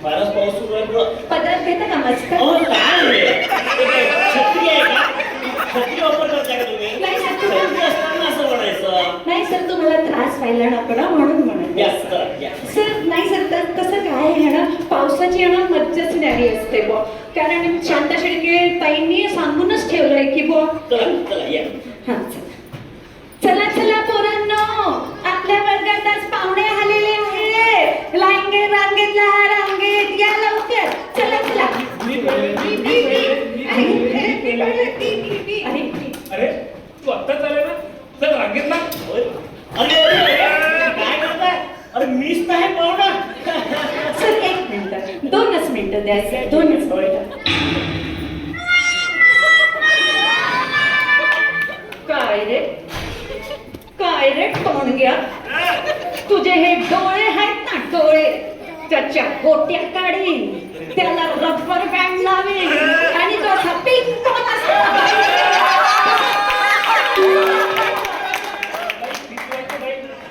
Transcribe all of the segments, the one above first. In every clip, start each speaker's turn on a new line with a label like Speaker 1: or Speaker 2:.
Speaker 1: फारच पाऊस सुरू आहे बघ.
Speaker 2: पदरात घेता का मस्त?
Speaker 1: काय रे? छत्री आहे का? छत्री वापर करताय का तुम्ही?
Speaker 2: नाही सर,
Speaker 1: छत्री असताना असं म्हणायचं.
Speaker 2: नाही सर, तुम्हाला त्रास व्हायला नको ना म्हणून म्हणत
Speaker 1: या,
Speaker 2: आहे.
Speaker 1: चला, या.
Speaker 2: सर नाही सर, तर कसं काय आहे ना, पावसाची आहे ना मज्जाच न्यारी असते बुवा. कारण शांता शेळके ताईंनी सांगूनच ठेवलंय की बुवा.
Speaker 1: चला चला या.
Speaker 2: हा चला चला पोरांनो, आपल्या वर्गात आज पाहुणे आलेले आहेत. रांगेतला रांगेत या लवकर. चला चला.
Speaker 3: अरे तू आत्ताच आले ना, चल रांगेत ना.
Speaker 1: अरे काय करताय? अरे मीच नाही पाहुणा.
Speaker 2: सर 1 मिनिट, 2च मिनिटं द्या सर, 2च मिनिटं. काय रे टोणग्या, तुझे हे डोळे आहेत ना डोळे, त्याच्या गोट्या काढीन, त्याला रबर बँड लावीन आणि तो असा पिंक पॉन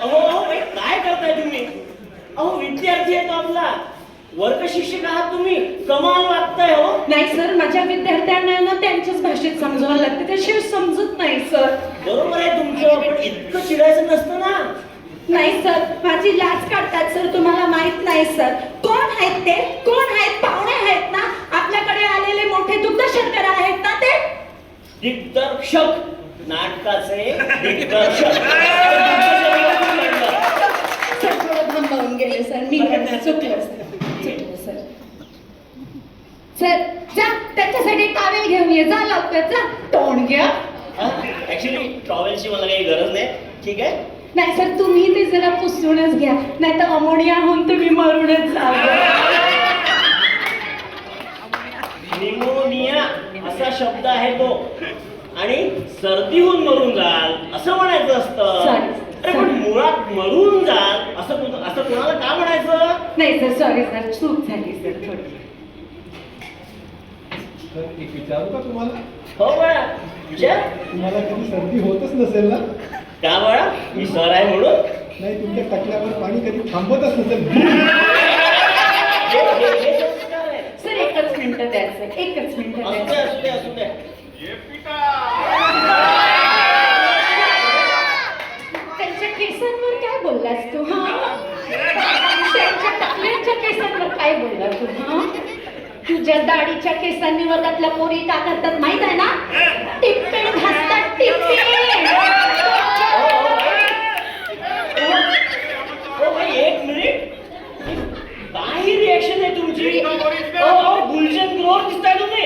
Speaker 1: अहो काय करताय तुम्ही? अहो विद्यार्थी आहे तो आपला, वर्ग शिक्षक आहात तुम्ही, कमाल वागताय हो.
Speaker 2: नाही सर, माझ्या विद्यार्थ्यांना ना त्यांच्याच भाषेत समजावं लागतं, त्याशिवाय समजत नाही सर.
Speaker 1: बरोबर आहे तुमचं, पण इतकं चिडायचं नसतं ना.
Speaker 2: नाही सर, माझी लाज काढतात सर, तुम्हाला माहित नाही सर. कोण आहेत ते? कोण आहेत? पाहुणे आहेत ना, आपल्याकडे आलेले मोठे दुग्धशर्करा आहेत ना ते.
Speaker 1: दिग्दर्शक, नाटकाचे दिग्दर्शक.
Speaker 2: सर थोडं थांबवून गेले सर, मी चुकलं सर. सर जा, त्याच्यासाठी टावेल घेऊन ये, जा लवकर जा. तोंड घ्या.
Speaker 1: ऍक्च्युली टॉवेलची मला काही गरज नाही, ठीक आहे.
Speaker 2: नाही सर, तुम्ही ते जरा पुसूनच घ्या, नाही तर अमोनिया होऊन तुम्ही मरूनच जाल.
Speaker 1: निमोनिया असा शब्द आहे तो, आणि सर्दी होऊन मरून जाल असं म्हणायचं असतं.
Speaker 2: Sorry.
Speaker 1: अरे पण मुळात मरून जाल असं कोणाला का म्हणायचं?
Speaker 2: नाही सर, सॉरी सर, चूक झाली सर थोडी.
Speaker 4: तर एक विचारू का तुम्हाला?
Speaker 1: हो बाळा, विचार.
Speaker 4: तुम्हाला कधी सर्दी होतच नसेल ना?
Speaker 1: का बाळा, मी सर आहे म्हणून?
Speaker 4: नाही, तुमच्या टकल्यावर पाणी कधी थांबतच नसेल.
Speaker 1: हे संस्कार आहे.
Speaker 2: सर 1च मिनिट द्यायचं, 1च मिनिट
Speaker 1: असू
Speaker 2: द्यायचं.
Speaker 1: दे, असू दे, असू दे.
Speaker 2: त्यांच्या केसांवर काय बोललास तू? हा, त्यांच्या टकल्याच्या केसांवर काय बोलला तू? हा, तुझ्या दाढीच्या केसांनी वर्गातल्या पोरी का करतात माहित आहे ना? टिप्पे घासतात, टिप्पे.
Speaker 1: हो भाई, 1 मिनिट. काही रिएक्शन आहे तुमची? गुलशन ग्रोवर दिसताय तुम्ही.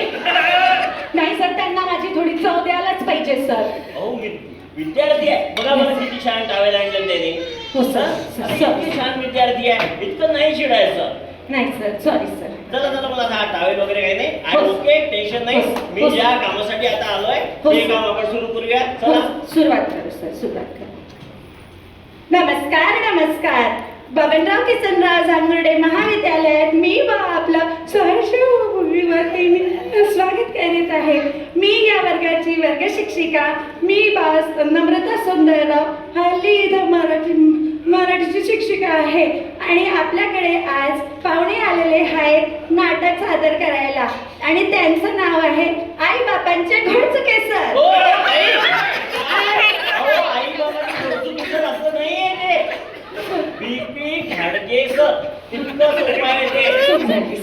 Speaker 2: नाही सर, त्यांना माझी थोडी चव द्यायलाच पाहिजे सर.
Speaker 1: अहो मी विद्यार्थी आहे, बघा बरं किती छान टावेल आणलं त्याने.
Speaker 2: हो सर,
Speaker 1: किती छान विद्यार्थी आहे, इतकं नाही चिडायचं.
Speaker 2: नाही सर, सॉरी सर.
Speaker 1: चला चला, मला हा टावेल वगैरे काही नाही, आय ओके, टेन्शन नाही. मी ज्या कामासाठी आता आलोय ते काम आपण सुरू करूया. चला
Speaker 2: सुरुवात करू सर, सुरुवात करू. नमस्कार नमस्कार. बबनराव किसनराव जांभुर्डे महाविद्यालयात मी आपलं सहर्ष विद्यार्थ्यांनी स्वागत करीत आहे. मी या वर्गाची वर्ग शिक्षिका, मी नम्रता सुंदरराव, हल्ली इथं मराठीची शिक्षिका आहे. आणि आपल्याकडे आज पाहुणे आलेले आहेत नाटक सादर करायला, आणि त्यांचं नाव आहे आई बापांचे घोडचुके सर.
Speaker 1: आई बाबा असं नाहीये ते. बीपी घाडगेकर इतकं सोपं आहे ते.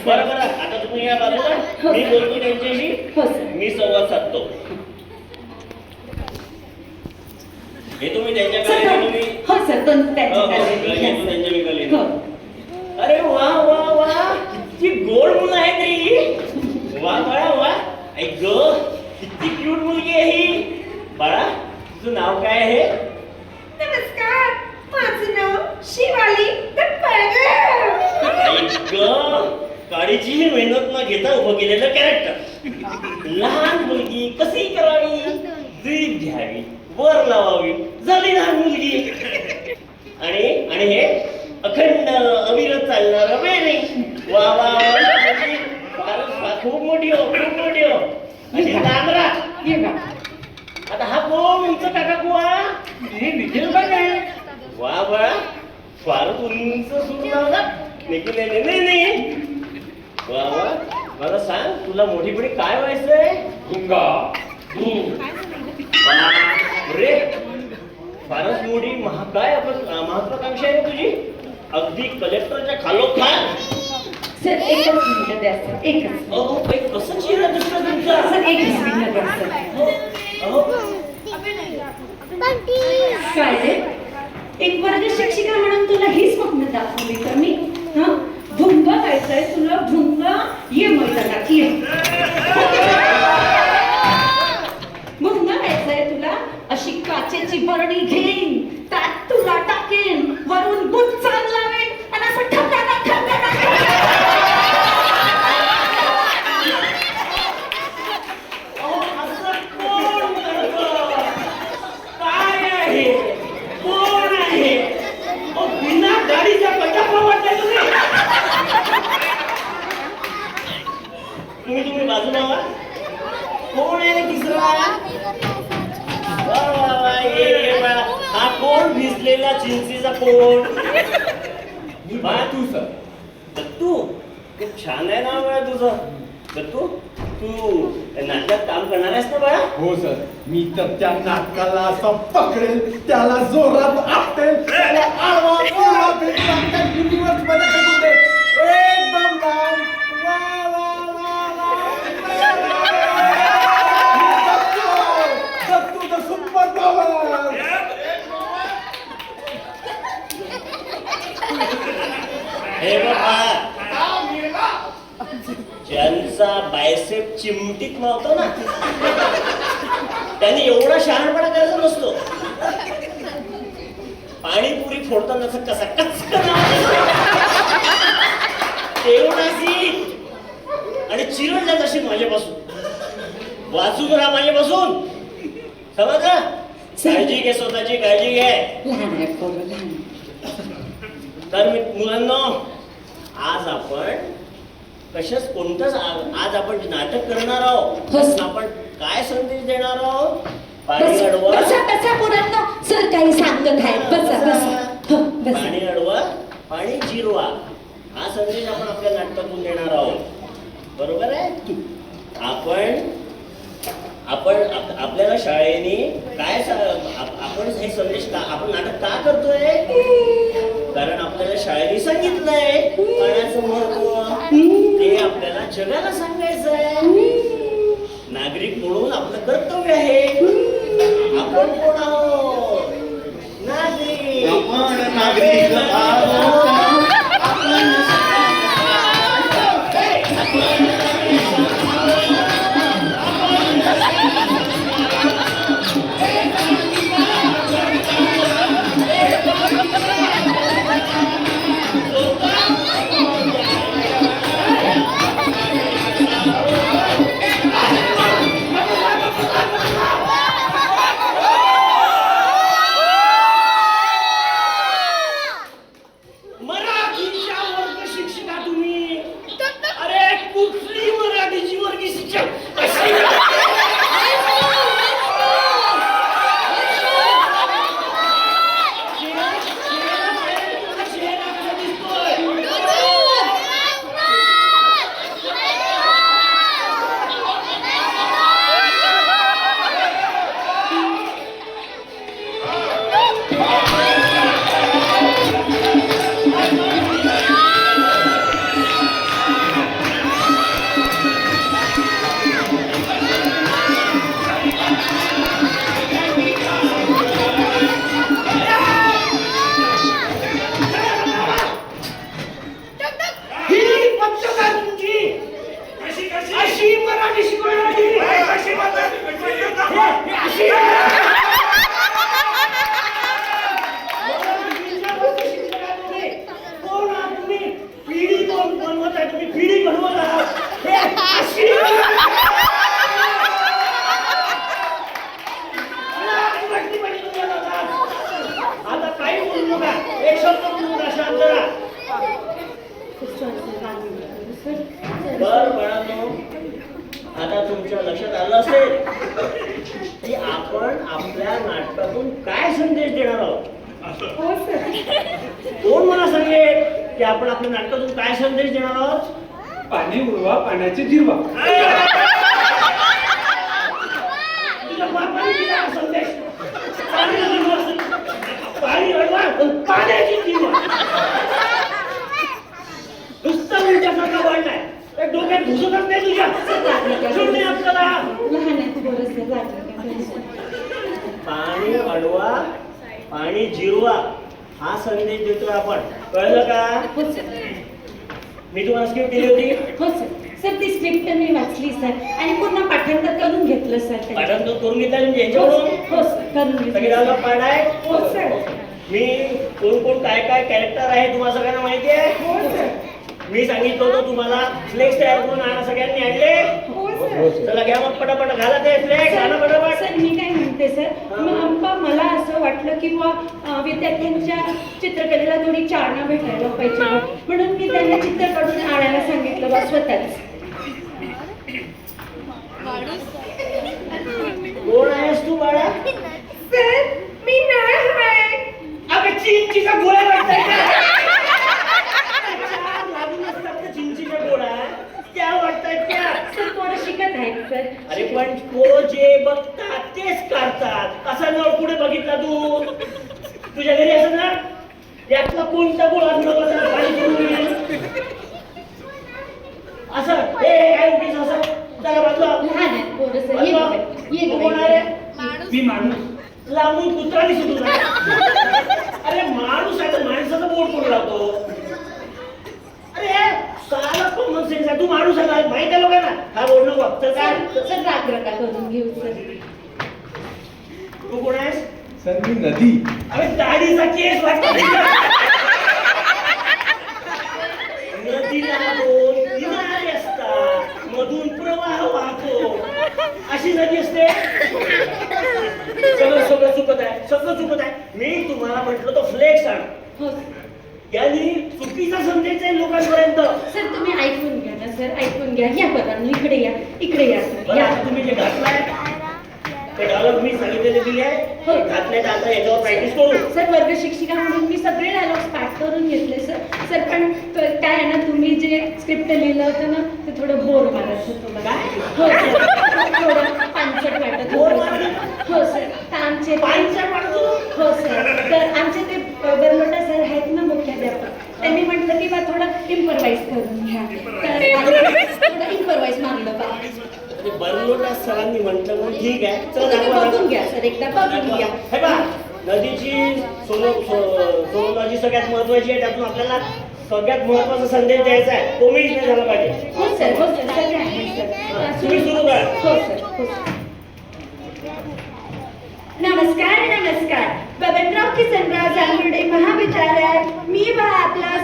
Speaker 1: बरं बरं, आता तुम्ही या बाजूला, मी बोलतो त्यांच्याशी,
Speaker 2: हो सर.
Speaker 1: मी संवाद साधतो. हे तुम्ही त्यांच्याकडे तुम्ही.
Speaker 2: हो सर,
Speaker 1: घेतो त्यांच्या मी गले.
Speaker 2: हो.
Speaker 1: अरे वा वा वा, किती गोड मुलं आहे तरी. वा बाळा वा, ऐक ग, किती क्यूट मुलगी आहे ही. बाळा, तुझं नाव काय आहे?
Speaker 2: नमस्कार, माझं नाव शिवाली तटपाळकर.
Speaker 1: ऐक ग, काळीची ही मेहनत न घेता उभं केलेलं कॅरेक्टर. लहान मुलगी कशी करावी, जीभ घ्यावी, वर लावावी, झाली लहान मुलगी. आणि हे अखंड अविरत चालणार वेळी. वा वा, खूप मोठी हो, खूप मोठी हो. अशी तांदरा. आता हा कोण उंच काका कुवा? निखिल बघा. वा बा, फारच उंच सुरू लावला. निखिल नाही, वा वा, मला सांग तुला मोठीपणी काय व्हायचंय?
Speaker 3: गुंगा
Speaker 1: रे फारच मोठी काय महत्वाकांक्षा आहे तुझी, अगदी कलेक्टरच्या खालोखाल.
Speaker 2: सर एकच मिनिट द्या सर, एकच.
Speaker 1: अहो काही कसं चेहरा दिसला तुमचा?
Speaker 2: सर एकच मिनिट द्या सर.
Speaker 1: अहो
Speaker 2: काय रे, एक वर्ग शिक्षिका म्हणून तुला ही स्वप्न दाखवली का मी? हा, भुंगा व्हायचंय तुला, भुंगा? ये मैदानात ये. भुंगा व्हायचंय तुला, अशी काचेची बरणी घेईन, त्यात तुला टाकेन, वरून बुट चांग लावेन आणि असं ठकाना ठकाना.
Speaker 1: अहो, असं कोण करतं? काय आहे? कोण आहे? अहो, बिना गाडीच्या कटापा वाटताय तुम्ही बाजूला व्हा. कोण आहे रे तिसरा? वा वा वा, ये बाळा. हा कोण भिजलेला चिंचीचा कोण? बाळा
Speaker 3: तू सर.
Speaker 1: दत्तू, खूप छान आहे नाव आहे तुझं. दत्तू, तू नाटकात काम करणार आहेस ना बाळा?
Speaker 4: हो सर, मी तर त्या नाटकाला असं पकडेल, त्याला जोरात आपटेल, त्याला आडवा ओढा भेटला, त्या युनिव्हर्समध्ये फेकून देईल. एकदम लाल. वा, वा, वा, वा, दत्तू द सुपर पॉवर.
Speaker 1: हे बघ बाळा, ज्यांचा बायसेप चिमटीत मावतो ना, त्यांनी एवढा शहाणपणा करायचा नसतो. पाणीपुरी फोडताना कसा कचकन तेवढाची आणि चिरडल्या जशी माझ्यापासून. वाचून राहा माझ्यापासून, समजलं? काळजी घे, स्वतःची काळजी घे.
Speaker 2: लहान आहे पोरं, लहान.
Speaker 1: तर मुलांनो, आज आपण कोणतंच आज आपण नाटक करणार आहोत. आपण काय संदेश देणार आहोत? पाणी अडवा,
Speaker 2: बसा बसा पोरांनो, सर काही सांगत आहे. बसा बसा. हो, बसा.
Speaker 1: पाणी अडवा, पाणी जिरवा, हा संदेश आपण आपल्या नाटकातून देणार आहोत. बरोबर आहे? आपल्याला शाळेने काय आपण हे संदेश आपण नाटक का करतोय? कारण आपल्याला शाळेने सांगितलंय पाण्याचं महत्व, ते आपल्याला जगाला सांगायचं आहे. नागरिक म्हणून आपलं कर्तव्य आहे. आपण कोण आहोत? नागरिक.
Speaker 5: आपण नागरिक आहोत.
Speaker 1: मराठीच्या वर्ग शिक्षिका तुम्ही? अरे कुठली मराठीची वर्ग शिक्षक? अशी मराठी शिकवणारी कोण आहात तुम्ही? पिढी कोण बनवत आहे? तुम्ही पिढी बनवत आहात. हे अशी आता काही बोलू नका, एक शब्द बोलू नका, शांत राहा. बर बाळांनो, आता तुमच्या लक्षात आलं असेल की आपण आपल्या नाटकातून काय संदेश देणार आहोत.
Speaker 2: हो सर.
Speaker 1: कोण मला सांगेल की आपण आपल्या नाटकातून काय संदेश देणार आहोत?
Speaker 3: पाणी उडवा पाण्याची जिरवा.
Speaker 1: तुझ्या बापाने दिला हा संदेश. पाणी अडवा पाण्याची जिरवा. नुसतं उलट्यासारखा वाढलाय. डोक्यात घुसतच नाही तुझ्या. शून्य आपल्याला.
Speaker 2: लहान आहेत थोडंसं लागलं.
Speaker 1: पाणी अडवा पाणी जिरवा हा संदेश देतोय आपण. कळलं का?
Speaker 2: हो सर.
Speaker 1: मी तुम्हाला स्क्रिप्ट दिली होती.
Speaker 2: हो सर. सर ती स्क्रिप्ट मी वाचली सर आणि पूर्ण पाठांतर करून घेतलं सर.
Speaker 1: पाठांतर करून घेतला म्हणजे याच्यावरून
Speaker 2: हो सर करून
Speaker 1: सगळे
Speaker 2: घेतलं.
Speaker 1: डायलॉग पाठ आहे.
Speaker 2: हो सर.
Speaker 1: मी कोण कोण काय काय कॅरेक्टर आहे तुम्हाला सगळ्यांना माहिती आहे.
Speaker 2: हो सर.
Speaker 1: मी सांगितलं होतं तुम्हाला फ्लेक्स तयार करून आणा. सगळ्यांनी आणले.
Speaker 2: हो सर.
Speaker 1: चला घ्या मग पटापट घाला ते फ्लेक्स आणा पटापट.
Speaker 2: सर मी काय म्हणते सर मला असं वाटलं की बुवा विद्यार्थ्यांच्या चित्रकलेला थोडी चालना भेटायला पाहिजे म्हणून मी त्यांना चित्र काढून आणायला सांगितलं बा स्वतःच.
Speaker 1: कोण आहेस तू बाळा?
Speaker 2: सर मी नाही आहे.
Speaker 1: अगं चिंचीचा गोळा वाटताय का? लागून असतात त्या चिंचीच्या गोळा त्या वाटतायत त्या.
Speaker 2: सर पोरं शिकत आहेत सर.
Speaker 1: अरे पण पोरं जे बघतात तेच करतात. असा नळ पुढे बघितला तू? तुझ्या घरी असं ना यातला कोणता गोळा तुला पाणी करून येईल? असं हे काय उगीच असं त्याला बाजूला.
Speaker 2: लहान आहेत पोरं सर. ये
Speaker 1: बाजूला.
Speaker 2: गं, ये
Speaker 1: तू
Speaker 2: गं
Speaker 1: कोण
Speaker 2: बाई.
Speaker 1: आहे?
Speaker 3: मी माणूस.
Speaker 1: लांबून कुत्रा दिसतो तुला. अरे माणूस आहे तर माणसाचा बोट कोण लावतो? अरे साला कॉमन सेन्स आहे. तू माणूस आहे माहिती आहे लोकांना. हा बोल नको. तर काय
Speaker 2: सर राग नका करून घेऊ सर.
Speaker 1: तू कोण आहेस?
Speaker 4: सर मी नदी.
Speaker 1: अरे दाढीचा केस वाटतो. नदीला दोन किनारे असतात. मधून प्रवाह वाहतो. अशी नदी असते. सगळं सगळं चुकत आहे. सगळं चुकत आहे. मी तुम्हाला म्हटलं तो फ्लेक्स आण.
Speaker 2: हो
Speaker 1: यांनी चुकीचा संदेश आहे लोकांपर्यंत.
Speaker 2: सर तुम्ही ऐकून घ्या ना सर ऐकून घ्या. या बरं इकडे या इकडे या सर
Speaker 1: बरं,
Speaker 2: या.
Speaker 1: आता तुम्ही जे घातलाय ते डायलॉग मी सांगितलेले दिले आहे.
Speaker 2: हो.
Speaker 1: घातले तर आता याच्यावर प्रॅक्टिस करू.
Speaker 2: सर वर्ग शिक्षिका म्हणून मी सगळे डायलॉग्स पाठ करून घेतले सर. सर पण काय आहे ना तुम्ही जे स्क्रिप्ट लिहिलं होतं ना ते थोडं बोर मारत होतं मला. हो सर थोडं पानसट वाटत
Speaker 1: बोर
Speaker 2: होतं.
Speaker 1: मारत?
Speaker 2: हो सर तर आमचे
Speaker 1: पाणीच्या वाढतो.
Speaker 2: हो सर तर आमचे ते बरलोटा सर आहेत ना मुख्याध्यापक त्यांनी म्हटलं की बा थोडं इम्परवाइज करून घ्या. तर थोडं इम्परवाइज मारलं बा.
Speaker 1: बरलोटा सरांनी म्हटलं म्हणून ठीक आहे. चल
Speaker 2: तुम्ही
Speaker 1: दाखवा.
Speaker 2: बघून घ्या सर एकदा बघून घ्या.
Speaker 1: हे पहा, नदीची सोनोलॉजी सगळ्यात महत्वाची आहे. त्यातून आपल्याला सगळ्यात महत्वाचा संदेश द्यायचा आहे. तो मीच नाही झाला पाहिजे.
Speaker 2: हो सर सगळे आहे सर.
Speaker 1: तुम्ही सुरू करा.
Speaker 2: हो सर हो सर. नमस्कार नमस्कार. बबनराव किसनराव जांभुर्डे महाविद्यालयात मी व आपला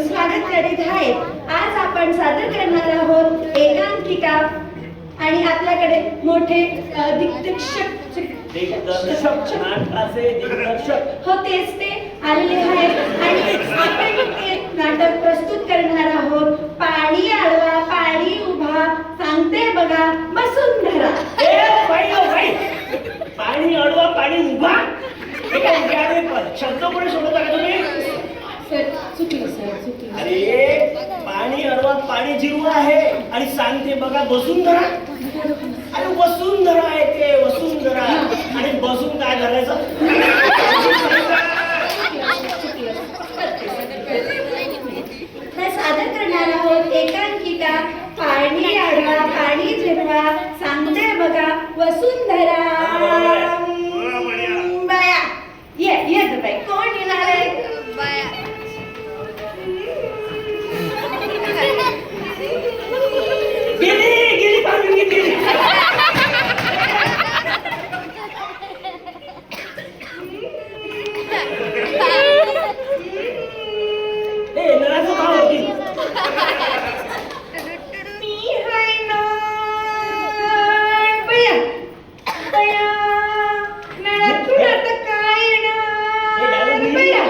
Speaker 2: स्वागत करीत आहे. आज आपण सादर करणार आहोत एकांकिका आणि आपल्याकडे मोठे दिग्दर्शक
Speaker 1: नाटकाचे दिग्दर्शक
Speaker 2: हो तेच ते आलेले आहेत आणि आपण ते नाटक प्रस्तुत करणार आहोत. पाणी आडवा पाणी उभा सांगते बघा वसुंधरा.
Speaker 1: ए बाई ओ बाई, पाणी अडवा पाणी उभा. हे काय शब्द पण सोडत का तुम्ही?
Speaker 2: सर चुकलं सर चुकलं.
Speaker 1: अरे पाणी अडवा पाणी जिरवा आहे आणि सांगते बघा वसुंधरा. अरे वसुंधरा आहे ते वसुंधरा. आणि बसून काय करायचं?
Speaker 2: तर सादर करणार आहोत एकांकिका पाणी आडवा पाणी जिरवा सांगते बघा वसुंधरा. बाया ये बाई कोण येणार आहे?
Speaker 1: गेली पाणी गेली. ए नळाचं भाव होती.
Speaker 2: मी हाय ना बया बया नळातून आता काय येणार बया.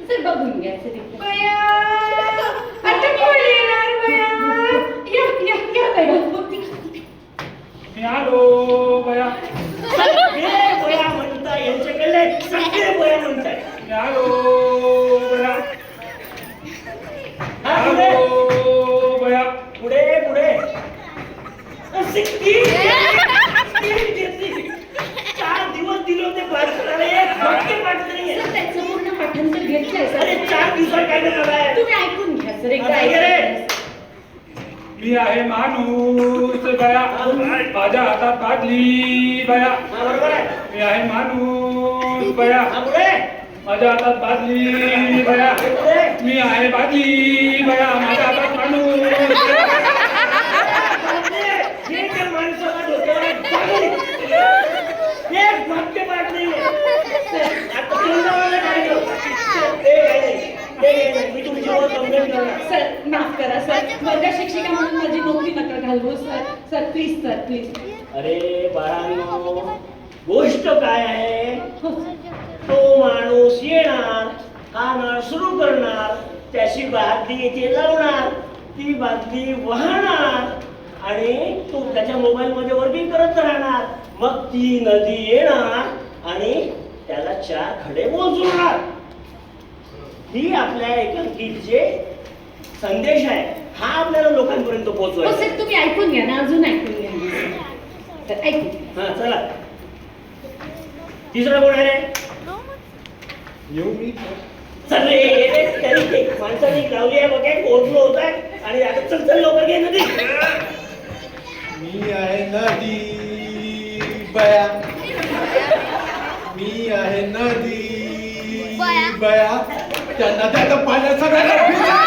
Speaker 2: सर बघून घ्या सर बया आता कोण येणार बया. या या या बया.
Speaker 3: मी आलो बया.
Speaker 1: हे बया म्हणताय यांच्याकडले सगळे बया म्हणताय.
Speaker 3: मी आलो बया.
Speaker 1: दिवसात काय करणार आहे?
Speaker 2: तुम्ही ऐकून घ्या सर एकदा
Speaker 1: आता
Speaker 2: ऐकून
Speaker 1: रे.
Speaker 2: घ्या.
Speaker 3: मी आहे माणूस बया माझ्या हातात बादली बया
Speaker 1: हा, बरोबर आहे.
Speaker 3: मी आहे माणूस बया
Speaker 1: हा, पुढे.
Speaker 3: माझ्या हातात बादली बया
Speaker 1: पुढे.
Speaker 3: मी आहे बादली बया माझ्या हातात माणूस
Speaker 1: हे त्या माणसाला डोक्यावर जागली. एक वाक्य पाठ नाहीये. आता तोंडावर काय करू? ते काय नाही. ते काय नाही. मी तुमच्यावर कंप्लेंट करणार.
Speaker 2: सर माफ करा सर वर्ग शिक्षिका म्हणून माझी नोकरी नका घालवू सर प्लीज सर प्लीज.
Speaker 1: अरे बाळांनो, गोष्ट काय आहे?
Speaker 2: हो.
Speaker 1: तो माणूस येणार, हा नळ सुरू करणार, त्याची बादली येथे लावणार, ती बादली वाहणार आणि तो त्याच्या मोबाईल मध्ये वर्किंग करत राहणार. मग ती नदी येणार आणि त्याला 4 खडे मोजणार. ही आपल्या एकांकिकेचे संदेश आहे. हा आपल्याला लोकांपर्यंत
Speaker 2: हो
Speaker 1: पोहोचवायचा.
Speaker 2: सर तुम्ही ऐकून घ्या ना अजून ऐकून घ्या ना. तर ऐकून घ्या.
Speaker 1: हा चला. तिसरा कोण आहे?
Speaker 4: येऊ मी
Speaker 1: चल रे, ये रे, तरी ते माणसाने लावली आहे बघा, ओढलो होत आहे आणि आता चल चल लवकर घे नदी.
Speaker 4: मी आहे नदी बया मी आहे नदी बया त्या नद्यात पाण्यात सगळ्यांना भिजवा.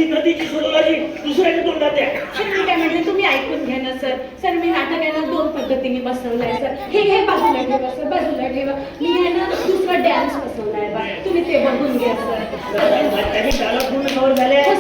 Speaker 1: नदीची सोडवायची दुसऱ्याच्या तोंडात द्या.
Speaker 2: सर मी काय म्हणते तुम्ही ऐकून घ्या ना सर. सर मी नाटक आहे ना 2 पद्धतीने बसवलंय सर. हे बाजूला ठेवा सर बाजूला ठेवा. मी आहे ना दुसरा डॅन्स बसवलाय बा तुम्ही ते बघून घ्या सर.
Speaker 1: त्याची डायलॉग पूर्ण कव्हर झाले.
Speaker 2: हो